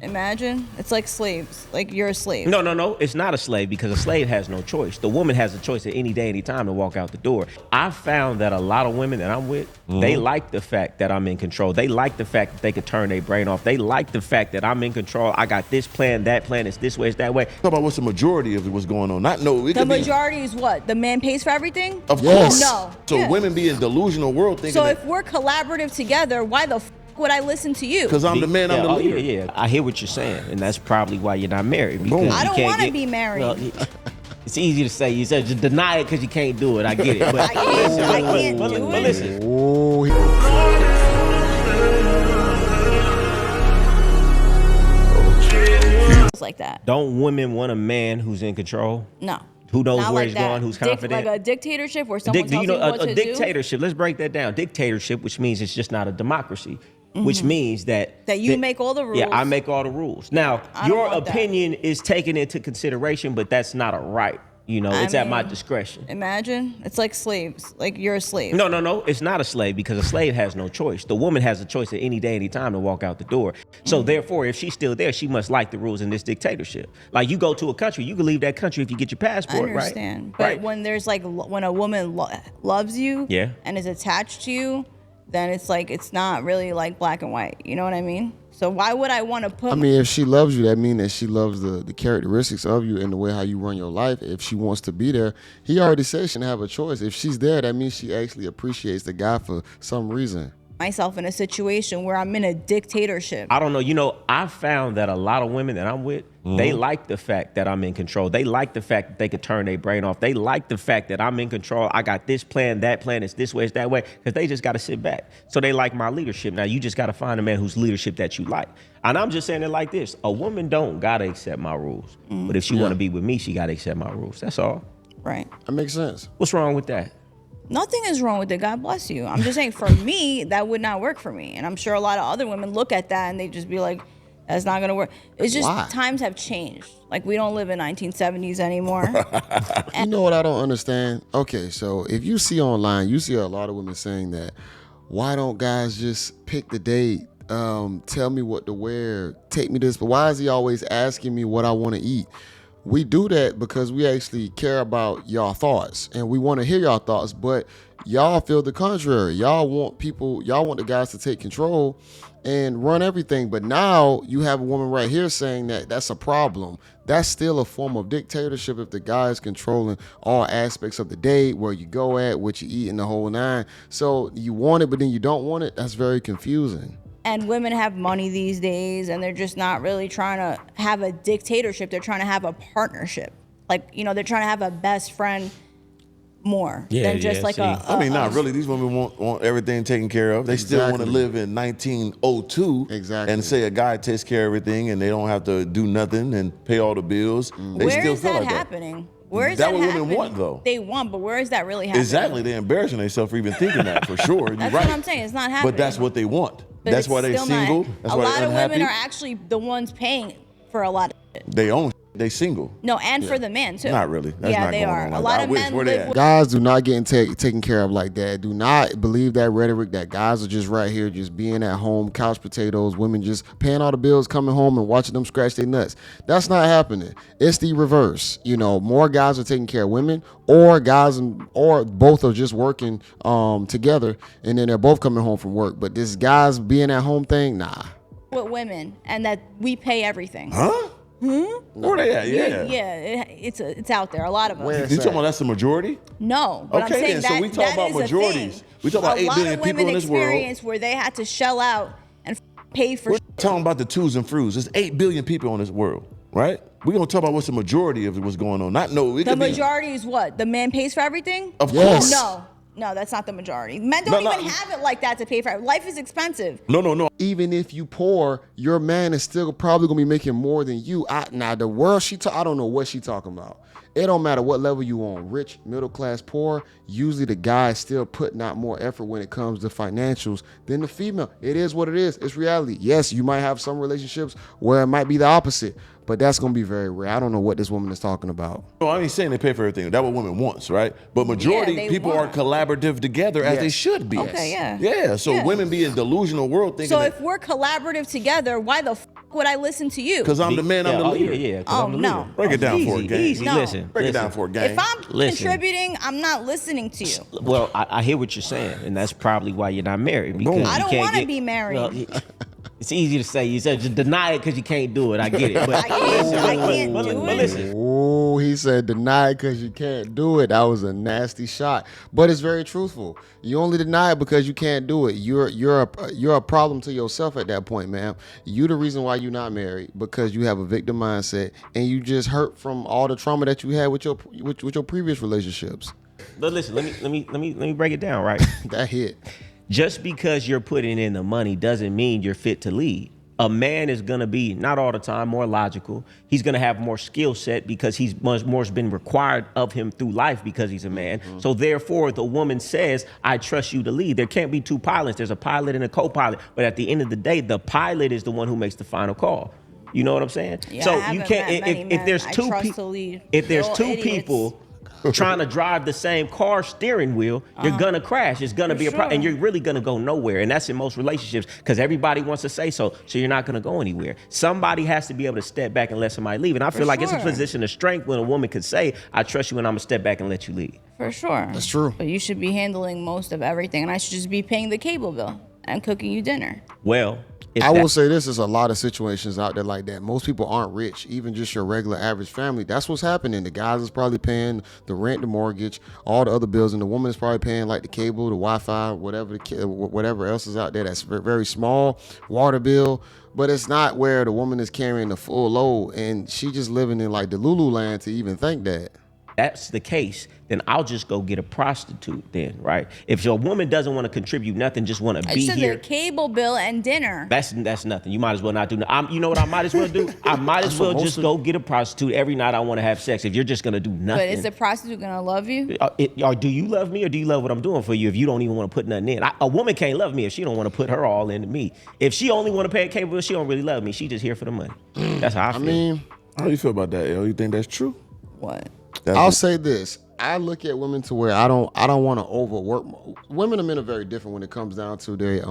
Imagine. It's like slaves. Like you're a slave. No. It's not a slave because a slave has no choice. The woman has a choice at any day, any time to walk out the door. I've found that a lot of women that I'm with, they like the fact that I'm in control. They like the fact that they could turn their brain off. They like the fact that I'm in control. I got this plan, that plan. It's this way, it's that way. Talk about what's the majority of what's going on. The majority is what? The man pays for everything? Of course. No. So women be in delusional world thinking So if we're collaborative together, why the would I listen to you? Because I'm the man, I'm the leader. Yeah. I hear what you're saying, and that's probably why you're not married. Because I don't want to be married. Well, it's easy to say. You said just deny it because you can't do it. I get it. But I can't do it. But listen. Like that. Don't women want a man who's in control? No. Who knows Not where like he's that. going, who's confident? Like a dictatorship where someone tells you what to do? A dictatorship, let's break that down. Dictatorship, which means it's just not a democracy, which means that you make all the rules. Yeah, I make all the rules. Now, your opinion is taken into consideration, but that's not a right. You know, it's at my discretion. Imagine. It's like slaves. Like you're a slave. No. It's not a slave because a slave has no choice. The woman has a choice at any day, any time to walk out the door. So therefore, if she's still there, she must like the rules in this dictatorship. Like you go to a country, you can leave that country if you get your passport, I understand. right? But right. when there's like, when a woman loves you and is attached to you, then it's like, it's not really like black and white. You know what I mean? So why would I want to put... I mean, if she loves you, that means that she loves the characteristics of you and the way how you run your life. If she wants to be there, he already said she didn't have a choice. If she's there, that means she actually appreciates the guy for some reason. Myself in a situation where I'm in a dictatorship. I don't know. You know, I've found that a lot of women that I'm with, they like the fact that I'm in control. They like the fact that they could turn their brain off. They like the fact that I'm in control. I got this plan, that plan. It's this way, it's that way. Because they just got to sit back. So they like my leadership. Now, you just got to find a man whose leadership that you like. And I'm just saying it like this. A woman don't got to accept my rules. But if she want to be with me, she got to accept my rules. That's all. Right. That makes sense. What's wrong with that? Nothing is wrong with it. God bless you. I'm just saying for me, that would not work for me. And I'm sure a lot of other women look at that and they just be like, that's not going to work. It's just times have changed. Like we don't live in 1970s anymore. You know what I don't understand? Okay, so if you see online, you see a lot of women saying that, why don't guys just pick the date? Tell me what to wear. Take me this. But why is he always asking me what I want to eat? We do that because we actually care about y'all thoughts and we want to hear y'all thoughts, but y'all feel the contrary. Y'all want the guys to take control and run everything. But now you have a woman right here saying that that's a problem. That's still a form of dictatorship if the guy is controlling all aspects of the date, where you go at, what you eat, and the whole nine. So you want it, but then you don't want it. That's very confusing. And women have money these days, and they're just not really trying to have a dictatorship. They're trying to have a partnership. Like, you know, they're trying to have a best friend more than just like I mean, not really. These women want everything taken care of. They still want to live in 1902 and say a guy takes care of everything and they don't have to do nothing and pay all the bills. They where still is feel that like happening? Where is that what happening? women want, though. They want, but where is that really happening? Exactly. They're embarrassing themselves for even thinking that, for sure. You're That's right. what I'm saying. It's not happening. But that's what they want. But that's why they're single. That's why they're unhappy. A lot of women are actually the ones paying for a lot of it. They own. They single. No, and for the man too. Not really. That's not they going are. on A like lot that. of men live with... Guys do not get taken care of like that. Do not believe that rhetoric that guys are just right here, just being at home, couch potatoes, women just paying all the bills, coming home and watching them scratch their nuts. That's not happening. It's the reverse. You know, more guys are taking care of women, or both are just working together, and then they're both coming home from work. But this guys being at home thing, nah. With women, and that we pay everything. Huh? Where they at? Yeah, it's out there. A lot of us. You talking about that's the majority? No, but okay, I'm saying then. So we talk about majorities. We talk about 8 billion people in this world. A lot of women experience where they had to shell out and pay for. We're talking about the twos and threes. There's 8 billion people in this world, right? We're gonna talk about what's the majority of what's going on. The majority is what? The man pays for everything? Of course. No, that's not the majority. Men don't even have it like that to pay for it. Life is expensive. No. Even if you poor, your man is still probably gonna be making more than you. Now the world I don't know what she talking about. It don't matter what level you on, rich, middle class, poor. Usually the guy is still putting out more effort when it comes to financials than the female. It is what it is. It's reality. Yes, you might have some relationships where it might be the opposite, but that's going to be very rare. I don't know what this woman is talking about. No, I ain't saying they pay for everything. That's what women wants, right? But majority people are collaborative together as they should be. Okay, Yeah, so women be in delusional world thinking if we're collaborative together, why the would I listen to you? Because I'm the man, I'm the leader. Yeah. Oh, I'm the no. leader. Break it down for Easy, it, gang. Easy. No. Listen. Break it down for it, gang. If I'm Listen. contributing, I'm not listening to you. Well, I hear what you're saying, and that's probably why you're not married. Because I you don't can't want to get- be married. Well, it's easy to say. You said just deny it because you can't do it. I get it. But I can't do but it. listen. Oh, he said deny it because you can't do it. That was a nasty shot, but it's very truthful. You only deny it because you can't do it. You're a problem to yourself at that point, man. You the reason why you're not married because you have a victim mindset and you just hurt from all the trauma that you had with your previous relationships. But listen, let me break it down, right? That hit. Just because you're putting in the money doesn't mean you're fit to lead. A man is gonna be, not all the time, more logical. He's gonna have more skill set because he's much more's been required of him through life because he's a man. Mm-hmm. So therefore, the woman says, I trust you to lead. There can't be two pilots. There's a pilot and a co-pilot. But at the end of the day, the pilot is the one who makes the final call. You know what I'm saying? Yeah, so I you haven't can't met many if there's men I two trust people to lead. if there's They're all two idiots. people trying to drive the same car steering wheel, you're gonna crash. It's gonna be a problem, and you're really gonna go nowhere. And that's in most relationships because everybody wants to say so you're not gonna go anywhere. Somebody has to be able to step back and let somebody leave. And I feel like it's a position of strength when a woman could say, I trust you and I'm gonna step back and let you lead. For sure. That's true. But you should be handling most of everything, and I should just be paying the cable bill and cooking you dinner. Well, I will say this, there's a lot of situations out there like that. Most people aren't rich, even just your regular average family. That's what's happening. The guys is probably paying the rent, the mortgage, all the other bills, and the woman is probably paying like the cable, the Wi-Fi, whatever else is out there that's very small, water bill. But it's not where the woman is carrying the full load, and she just living in like the Lulu land to even think that. That's the case, then I'll just go get a prostitute then, right? If your woman doesn't want to contribute nothing, just want to be here. The cable bill and dinner. That's nothing. You might as well not do nothing. You know what I might as well do? I might as well just go get a prostitute every night I want to have sex if you're just going to do nothing. But is the prostitute going to love you? Or do you love me or do you love what I'm doing for you if you don't even want to put nothing in? A woman can't love me if she don't want to put her all into me. If she only want to pay a cable bill, she don't really love me. She just here for the money. That's how I feel. I mean, how do you feel about that, L? You think that's true? What? I'll say this. I look at women to where I don't want to overwork. Women and men are very different when it comes down to their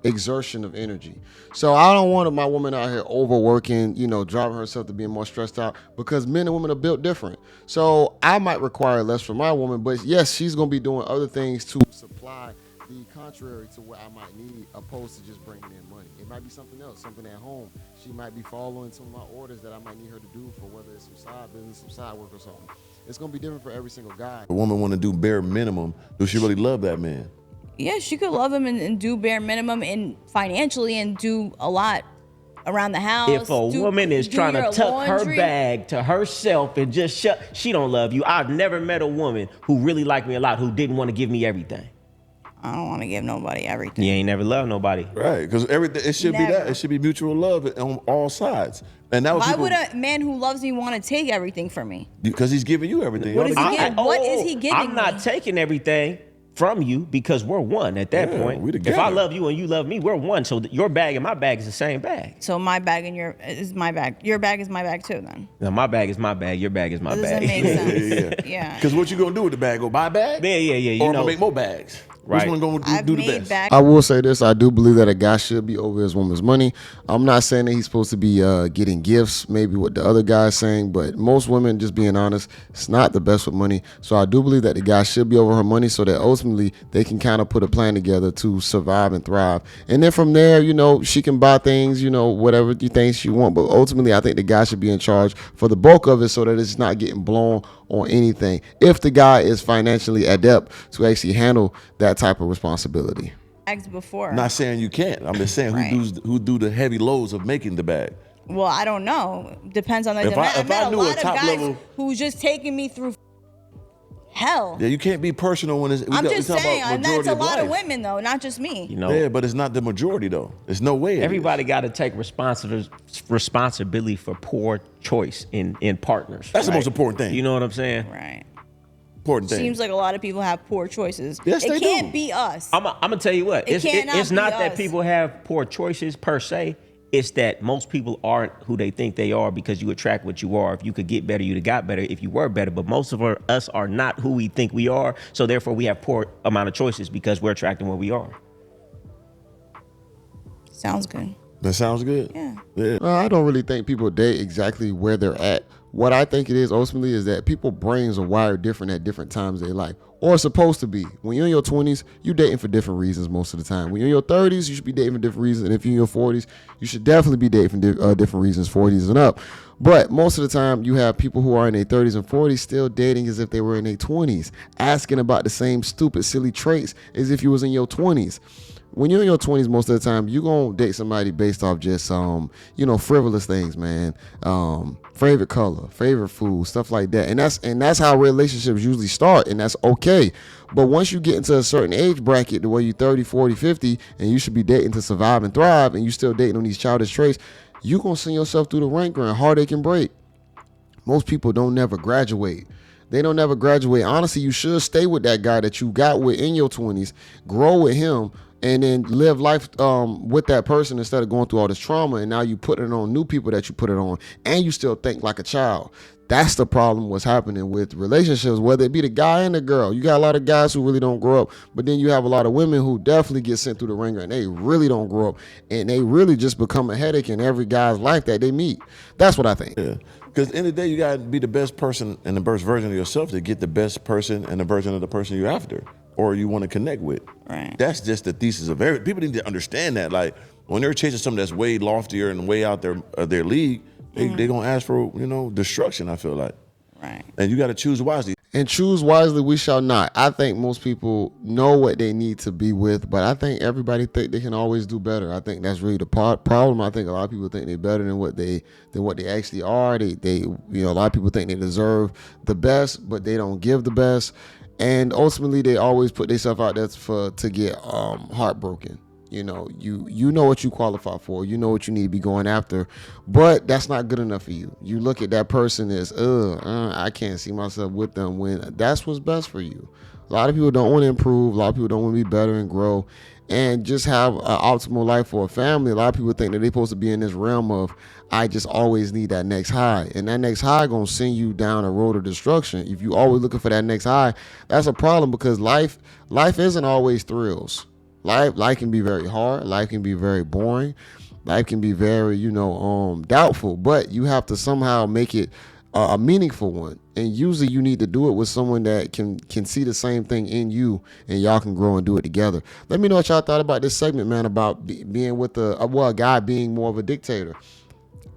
exertion of energy. So I don't want my woman out here overworking, driving herself to being more stressed out because men and women are built different. So I might require less from my woman, but yes, she's going to be doing other things to supply the contrary to what I might need opposed to just bringing in money. It might be something else, something at home. She might be following some of my orders that I might need her to do for whether it's some side business, some side work or something. It's going to be different for every single guy. A woman want to do bare minimum. Does she really love that man? Yeah, she could love him and do bare minimum and financially and do a lot around the house. If a woman is trying to tuck her bag to herself and just she don't love you. I've never met a woman who really liked me a lot who didn't want to give me everything. I don't want to give nobody everything. You ain't never loved nobody. Right, because everything, it should be that. It should be mutual love on all sides. And that Why would a man who loves me want to take everything from me? Because he's giving you everything. What is he giving I'm not taking everything from you because we're one at that point. We together. If I love you and you love me, we're one. So your bag and my bag is the same bag. So my bag and is my bag. Your bag is my bag too then. Now my bag is my bag. Your bag is my That bag. doesn't make sense. Yeah. Because what you gonna do with the bag? Go buy a bag? Yeah. You or I'm know, gonna make more bags. Right. Which one gonna do the best? I will say this. I do believe that a guy should be over his woman's money. I'm not saying that he's supposed to be getting gifts, maybe what the other guy's saying, but most women, just being honest, it's not the best with money. So I do believe that the guy should be over her money so that ultimately they can kind of put a plan together to survive and thrive. And then from there, she can buy things, whatever you think she want. But ultimately, I think the guy should be in charge for the bulk of it so that it's not getting blown on anything. If the guy is financially adept to actually handle that type of responsibility. Before. I'm not saying you can't. I'm just saying who do the heavy loads of making the bag. Well, I don't know. Depends on the If demand. I met a knew lot a of top guys level- who's just taking me through hell. Yeah, you can't be personal when it's. I'm just saying, and that's a lot of life. women though, not just me. Yeah, but it's not the majority though. There's no way. Everybody got to take responsibility for poor choice in partners. That's the most important thing. You know what I'm saying? Right. Important thing. Seems like a lot of people have poor choices. Yes, they It can't do. be us. I'm gonna tell you what. It's not that us. people have poor choices per se. It's that most people aren't who they think they are because you attract what you are. If you could get better, you'd have got better if you were better. But most of us are not who we think we are. So therefore, we have poor amount of choices because we're attracting what we are. Sounds good. That sounds good. Yeah. I don't really think people date exactly where they're at. What I think it is ultimately is that people's brains are wired different at different times of their life, or supposed to be. When you're in your 20s, you're dating for different reasons most of the time. When you're in your 30s, you should be dating for different reasons. And if you're in your 40s, you should definitely be dating for different reasons, 40s and up. But most of the time, you have people who are in their 30s and 40s still dating as if they were in their 20s, asking about the same stupid, silly traits as if you was in your 20s. When you're in your 20s, most of the time, you're going to date somebody based off just, frivolous things, man. Favorite color, favorite food, stuff like that. And that's how relationships usually start, and that's okay. But once you get into a certain age bracket, the way you're 30, 40, 50, and you should be dating to survive and thrive, and you still dating on these childish traits, you're going to send yourself through the ringer and heartache and break. Most people don't never graduate. They don't never graduate. Honestly, you should stay with that guy that you got with in your 20s, grow with him, and then live life with that person instead of going through all this trauma. And now you put it on new people that you put it on, and you still think like a child. That's the problem what's happening with relationships, whether it be the guy and the girl. You got a lot of guys who really don't grow up, but then you have a lot of women who definitely get sent through the ringer, and they really don't grow up, and they really just become a headache in every guy's life that they meet. That's what I think. Yeah. Because at the end of the day, you got to be the best person and the best version of yourself to get the best person and the version of the person you're after or you want to connect with. Right. That's just the thesis of every. People need to understand that. Like, when they're chasing something that's way loftier and way out their league, they're going to ask for, destruction, I feel like. Right. And you got to choose wisely. And choose wisely we shall not. I think most people know what they need to be with, but I think everybody think they can always do better. I think that's really the problem. I think a lot of people think they're better than what they actually are. They a lot of people think they deserve the best, but they don't give the best. And ultimately they always put themselves out there to get heartbroken. You know what you qualify for. You know what you need to be going after, but that's not good enough for you. You look at that person as, I can't see myself with them, when that's what's best for you. A lot of people don't want to improve. A lot of people don't want to be better and grow and just have an optimal life for a family. A lot of people think that they're supposed to be in this realm of, I just always need that next high. And that next high going to send you down a road of destruction. If you always looking for that next high, that's a problem, because life isn't always thrills. Life can be very hard. Life can be very boring. Life can be very, doubtful. But you have to somehow make it a meaningful one. And usually you need to do it with someone that can see the same thing in you, and y'all can grow and do it together. Let me know what y'all thought about this segment, man, about being with a guy being more of a dictator.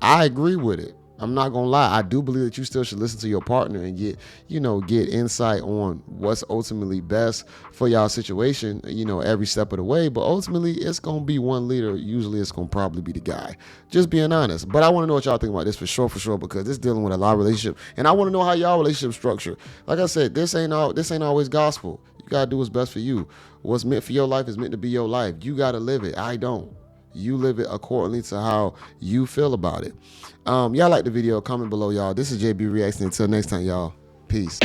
I agree with it. I'm not gonna lie. I do believe that you still should listen to your partner and get insight on what's ultimately best for y'all situation, every step of the way. But ultimately, it's gonna be one leader. Usually, it's gonna probably be the guy. Just being honest. But I want to know what y'all think about this for sure, because this dealing with a lot of relationships, and I want to know how y'all relationship structure. Like I said, this ain't always gospel. You gotta do what's best for you. What's meant for your life is meant to be your life. You gotta live it. I don't. You live it accordingly to how you feel about it. Y'all like the video, comment below, y'all. This is JayBReacts. Until next time, y'all. Peace.